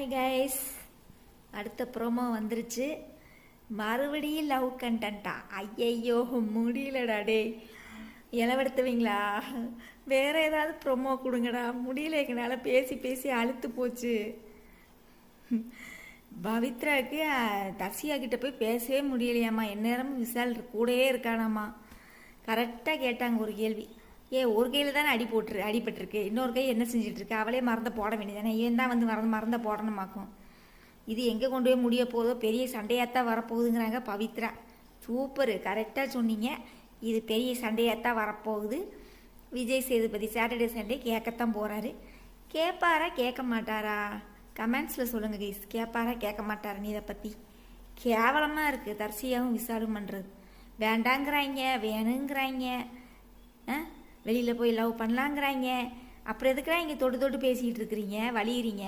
Hi guys, அடுத்த promo வந்துருச்சு. மறுபடியும் லவ் கண்டென்ட்டா? ஐயையோ முடியலடா. டே இளவெடுத்துவீங்களா? வேற ஏதாவது ப்ரோமோ கொடுங்கடா. முடியல, எங்களால் பேசி பேசி அழுத்து போச்சு. பவித்ராவுக்கு தர்சியா கிட்ட போய் பேசவே முடியலையாம்மா. எந்நேரமும் விஷால் கூடயே இருக்கானாம்மா. கரெக்டாக கேட்டாங்க ஒரு கேள்வி. ஒரு கையில் தானே அடிபட்டிருக்கு, இன்னொரு கை என்ன செஞ்சிட்ருக்கு? அவளே மறந்த போட வேண்டியதானே. ஏன் தான் வந்து மறந்த போடணுமாக்கும். இது எங்கே கொண்டு போய் முடிய போதோ, பெரிய சண்டையாகத்தான் வரப்போகுதுங்கிறாங்க பவித்ரா. சூப்பரு, கரெக்டாக சொன்னீங்க. இது பெரிய சண்டையாகத்தான் வரப்போகுது. விஜய் சேதுபதி சாட்டர்டே சண்டே கேட்கத்தான் போகிறாரு. கேட்பாரா கேட்க மாட்டாரா? கமெண்ட்ஸில் சொல்லுங்கள் கைஸ். கேட்பாரா கேட்க மாட்டாரா? நீ இதை பற்றி கேவலமாக இருக்குது தர்சியாவும் விசாலும் பண்ணுறது. வேண்டாங்கிறாங்க, வேணுங்கிறாங்க, வெளியில் போய் லவ் பண்ணலாங்கிறாங்க. அப்புறம் எதுக்குறா இங்கே தொட்டு தொட்டு பேசிக்கிட்டு இருக்கிறீங்க, வலியுறீங்க?